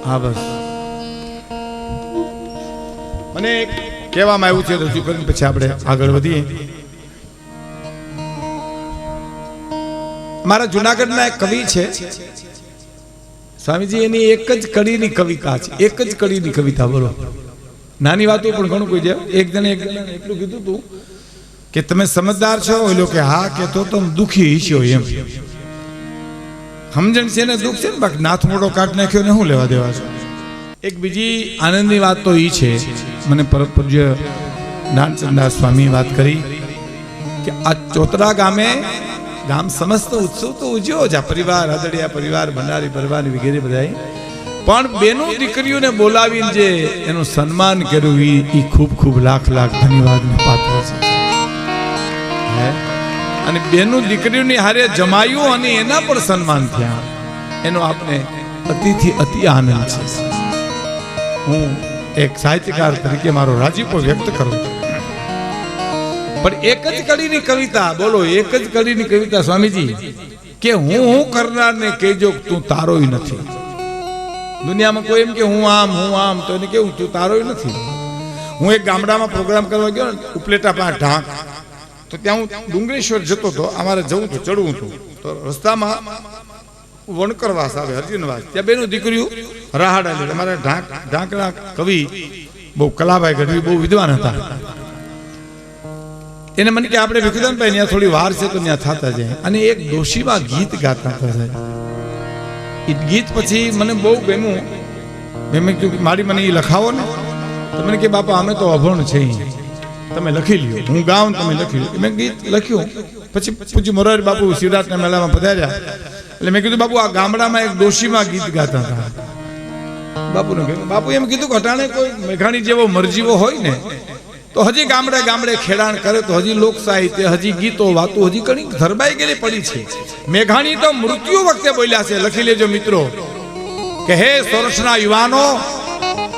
હા બસ મને કહેવામાં આવ્યું છે રજૂ કરીને પછી આપણે આગળ વધીએ. મારા જુનાગઢના એક કવિ છે સ્વામીજી, એની એક જ કડીની કવિતા છે, એક જ કડીની કવિતા. બોલો, નાની વાતો પણ ઘણું કોઈ જાય. એક જણે એટલું કીધું તું કે તમે સમજદાર છો, ઓલો કે હા કે તો તમે દુખી ઈચ્છો એમ. સમજણ છે ને દુઃખ છે ને, બાકી નાથ મોટો કાઢ નાખ્યો ને શું લેવા દેવા છે. એક બીજી આનંદની વાત તો એ છે, મને પરમ પૂજ્ય જ્ઞાનચંદાસ સ્વામી વાત કરી કે આ ચોતરા ગામ સમસ્ત ઉત્સવ તો ઉજ્યો જ, પરિવાર હદડિયા પરિવાર ભંડારી પરિવાર વગેરે બધા, પણ બેનો દીકરીઓને બોલાવીને જે એનું સન્માન કર્યું એ ખૂબ ખૂબ લાખ લાખ ધન્યવાદને પાત્ર છે. અને બેનો દીકરીઓની હારે જમાયું અને એના પણ સન્માન થયા, એનો આપણે અતિથી અતિ આનંદ છે. હું એક સાહિત્યકાર તરીકે મારો રાજીપો વ્યક્ત કરું છું. પણ એક જ કડીની કવિતા, બોલો, એક જ કડીની કવિતા સ્વામીજી કે હું કરનારને કહેજો તું તારોય નથી. દુનિયામાં કોઈ એમ કે હું આમ તો એને કેવું તું તારોય નથી. હું એક ગામડામાં પ્રોગ્રામ કરવા ગયો ને, ઉપલેટા પાસે ઢાંક, તો ત્યાં હું ડુંગરેશ્વર જતો હતો. અમારે જવું હતું, ચડવું હતું, તો રસ્તામાં વણકરવાસ આવે, હરજીનવાસ, ત્યાં બેનું દીકરીઓ રાહાડા લે. અમારા ઢાંકના કવિ બહુ કલાભાઈ ગઢવી બહુ વિદ્વાન હતા. એને મને કે આપણે વિકુદાનભાઈ ત્યાં થોડી વાર છે તો ત્યાં થતા જાય. અને એક ડોશીમાં ગીત ગાતા હતા. એ ગીત પછી મને બહુ ગમ્યું. મેં કીધું મારી મને એ લખાવો ને. તો મને કે બાપા અમે તો અભણ છે, તમે લખી લ્યો, હું ગાઉં તમે લખી લો. મેં ગીત લખ્યું. પછી પૂજ્ય મોરારી બાપુ શિવરાજના મેળામાં પધાર્યા. એટલે મેં કીધું બાપુ આ ગામડામાં એક ડોશીમાં ગીત ગાતા હતા. બાપુને કહ્યું, બાપુ એમ કીધું કે અટાણે કોઈ મેઘાણી જેવો મરજીવો હોય ને તો હજી ગામડે ગામડે ખેડાણ કરે તો હજી લોક સાહિત્ય, હજી ગીતો વાતો હજી ઘણી ધરબાઈ ગયેલી પડી છે. મેઘાણી તો મૃત્યુ વખતે બોલ્યા છે, લખી લેજો મિત્રો, કે હે સોરઠના યુવાનો,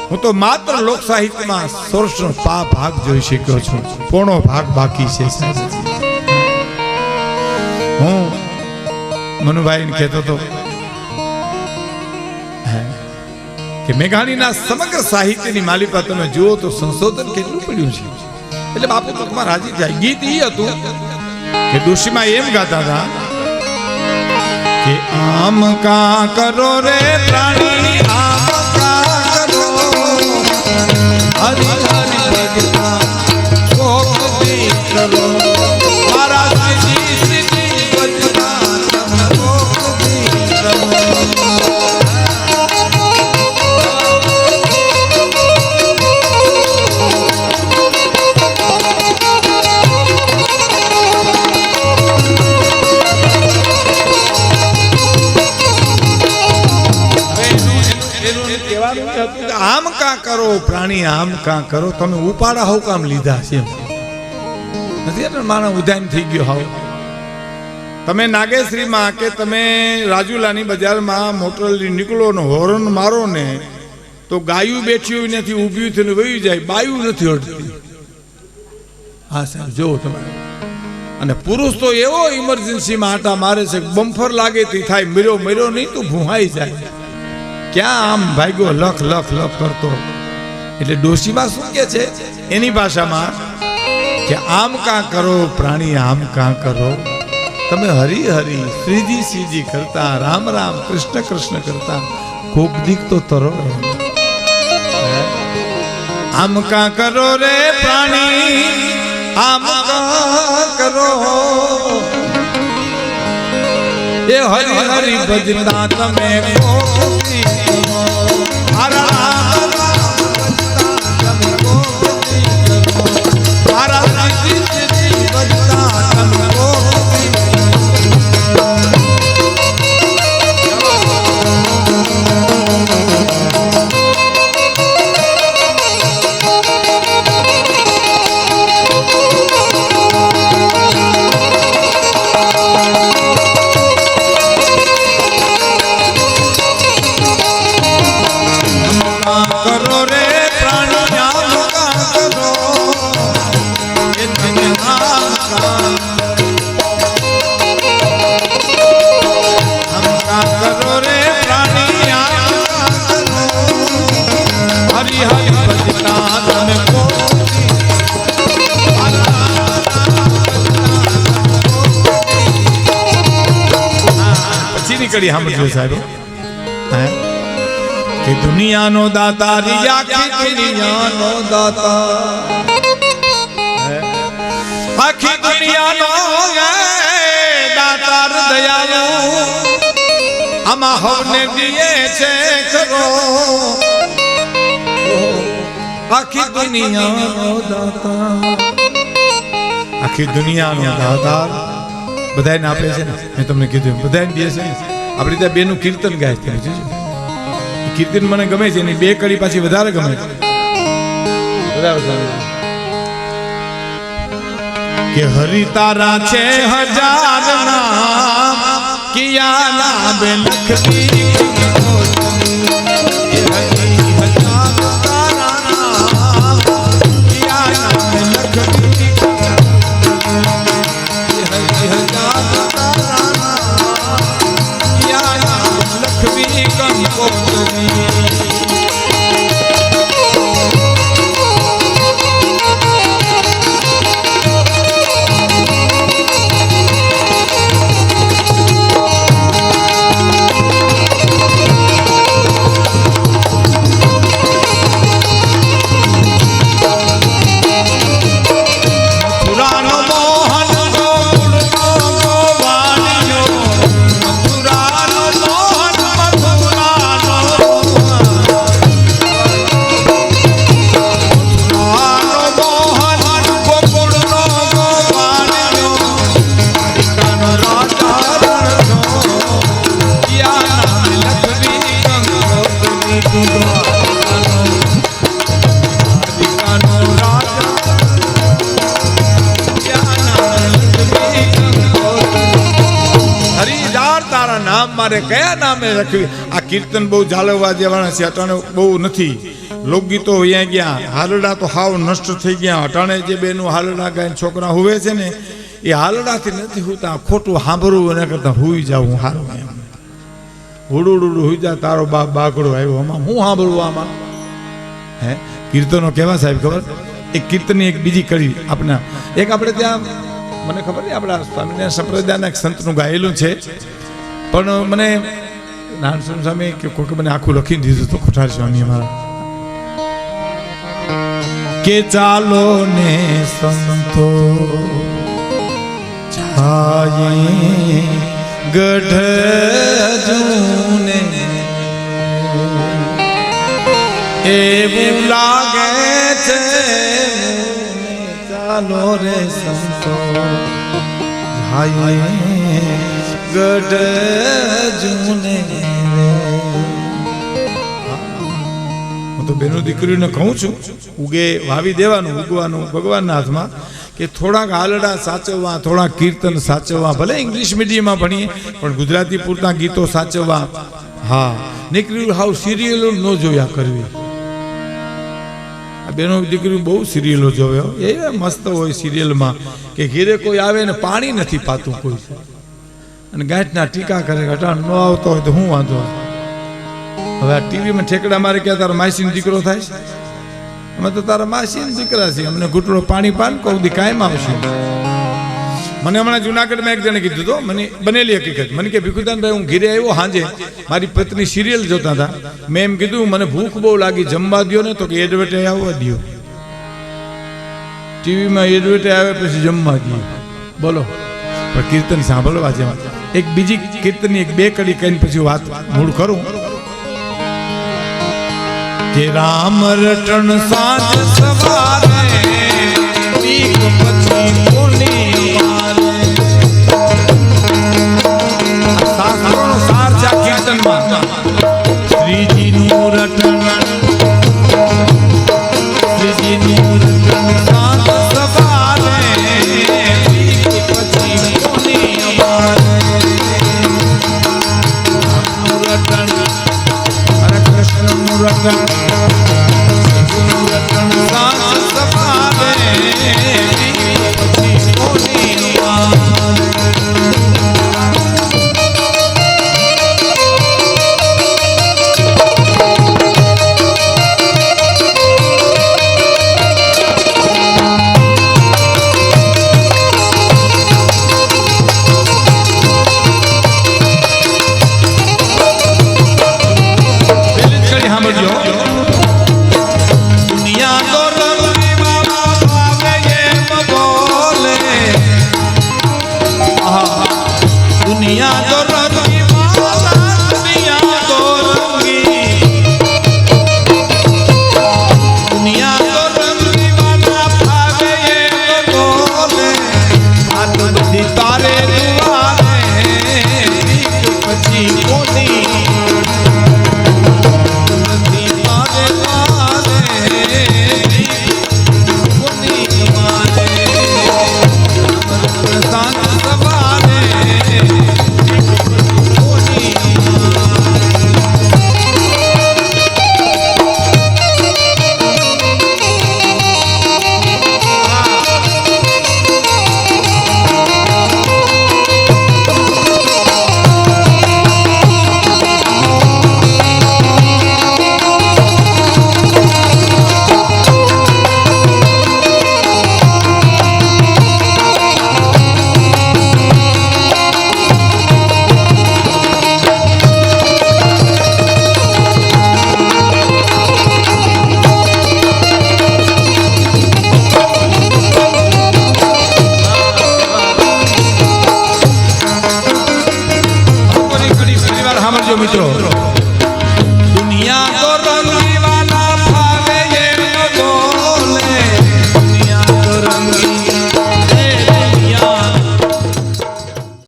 હું તો માત્ર લોક સાહિત્યમાં સોરઠનો ભાગ જોઈ શક્યો છું, પોણો ભાગ બાકી છે. હું મનુભાઈને કહેતો હતો કે મેઘાણીના સમગ્ર સાહિત્યની માલિકા તમે જુઓ તો સંશોધન કેટલું પડ્યું છે. એટલે બાપુ ટૂંકમાં રાજી થાય. ગીત એ હતું કે ડોશીમાં એમ ગાતા હતા કે આમ કા કરો રે પ્રાણી, આમ કા કરો, હરી હરી ભજતા કોક કરો, મારા શ્રીજી શ્રીજી ભજતા તમે કોક કરો. આમ કા કરો પ્રાણી, આમ કા કરો, તમે ઉપાડા હોવ કામ લીધા છે નથી. માણસ ઉધાન થઈ ગયો હોવ. તમે નાગેશ્રીમાં કે તમે રાજુલાની બજારમાં મોટર નીકળો ને હોર્ન મારો ને તો ગાયું બેઠી હોય નથી, ઊભી થઈને વહી જાય, બાયું નથી હટતી. હા સાહેબ જોવો તમે. અને પુરુષ તો એવો ઇમરજન્સીમાં આટા મારે છે, બમ્ફર લાગે તે થાય, મર્યો નહીં તો ભૂહાઈ જાય. ક્યાં આમ ભાગ્યો લખ લખ લખ કરતો. એટલે ડોશીમાં શું કે છે એની ભાષામાં કે આમ કા કરો પ્રાણી, આમ કા કરો, તમે હરી હરી શ્રીજી શ્રીજી કરતા, રામ રામ કૃષ્ણ કૃષ્ણ કરતા કોક દીક તો તરો. આમ કા કરો રે પ્રાણી, આમ કા કરો, એ હરી હરી ભજતા તમે કોક દીક તરો. પછીની કડી સાંભળજો સાહેબ. હે કે દુનિયાનો દાતા આખી દુનિયાનો દાતા, આખી દુનિયાનો દાતાર દયાળુ, આમાં હવને દીએ છે ખરો, આખી દુનિયાનો દાતા, આખી દુનિયાનો દાતા બધાને આપે છે ને. મેં તમને કીધું બધાને દે છે. આપણે ત્યાં બેનું કીર્તન ગાય છે, કીર્તન મને ગમે છે, એની બે કડી પાછી વધારે ગમે છે. કે હરિ તારા છે હજાર નામ, કિયા નામ લખતી, કે હરિ હજાર તારા નામ, કિયા નામ લખતી, કે હરિ હજાર તારા નામ, કિયા નામ લખવી કંકોત્રી. મારે કયા નામે લખવી? આ કીર્તન બહુ જાળવવા જેવાના છે. અટાણે બહુ નથી. લોકગીતો અહીંયા ગયા, હાલડા તો હાવ નષ્ટ થઈ ગયા. અટાણે જે બેનું હાલડા ગાય છોકરા હુવે છે ને, એ હાલડાથી નથી હોતા. ખોટું સાંભળવું એના કરતા હુઈ જાવ સારું. એમ હુડુડુડું હુઈ જા, તારો બાપ બાકડો આવ્યો, આમાં હું સાંભળવું આમાં? હે કીર્તનો કેવા સાહેબ ખબર? એક કીર્તનની એક બીજી કડી આપણા એક આપણે ત્યાં મને ખબર નહીં, આપણા સ્વામિનારાયણ સંપ્રદાયના એક સંતનું ગાયેલું છે, પણ મને નાનસન સામે કે કોઈ મને આખું લખીને દીધું તો કોઠાર સ્વામી અમારા, કે ચાલો ને સંતો છાયે ગઢ જૂને, એવું લાગે છે ચાલો રે સંતો છાયે ગઢ જૂને. હું તો બેનો દીકરીને કહું છું, ઉગે વાવી દેવાનું, ઉગવાનું ભગવાનના હાથમાં. કે થોડાક હાલડા સાચવવા, થોડાક કીર્તન સાચવવા, ભલે ઇંગ્લિશ મીડિયમમાં ભણીએ પણ ગુજરાતી પૂરતા ગીતો સાચવવા. હા નીકળ્યું હાવ સિરિયલો ન જોયા કરવી. આ બેનો દીકરી બહુ સિરિયલો જોવે, એ મસ્ત હોય સિરિયલમાં કે ઘેરે કોઈ આવે ને પાણી નથી પાતું કોઈ, અને ગાંઠના ટીકા કરે, ઘટાણ ન આવતો હોય તો હું વાંધો. હવે આ ટીવીમાં ઠેકડા મારે ક્યાં તારા માસીનો દીકરો થાય છે? અમે તો તારા માસીના દીકરા છે, અમને ઘૂંટડો પાણી પાન કહું દી કાયમ આવશે. મને હમણાં જુનાગઢમાં એક જણે કીધું તો, મને બનેલી હકીકત, મને કે ભીખુદાનભાઈ હું ઘેરે આવ્યો સાંજે, મારી પત્ની સિરિયલ જોતા હતા, મેં એમ કીધું મને ભૂખ બહુ લાગી, જમવા દો ને, તો કે એડવર્ટાઈઝ આવવા દો. ટીવીમાં એડવર્ટાઈઝ આવે પછી જમવા દો. બોલો, પણ કીર્તન સાંભળવા જેવા. એક બીજી કીર્તનની એક બે કડી કહીને પછી વાત મૂળ કરું. કે રામ રટણ સાંજ સવારે, પીક પછી કોની મારે. શાસ્ત્રોનો સાર છે કીર્તનમાં. શ્રીજીનું રટણ, શ્રીજીનું રટણ સાંજ સવારે, પીક પછી કોની મારે. રટણ હરે કૃષ્ણનું રટણ, રટણ સાંજ સવારે, પછી તારે દુવારે પછી કોની નથી તારે તારે કોની મારે પ્રશાંત સવારે કોની મિત્રો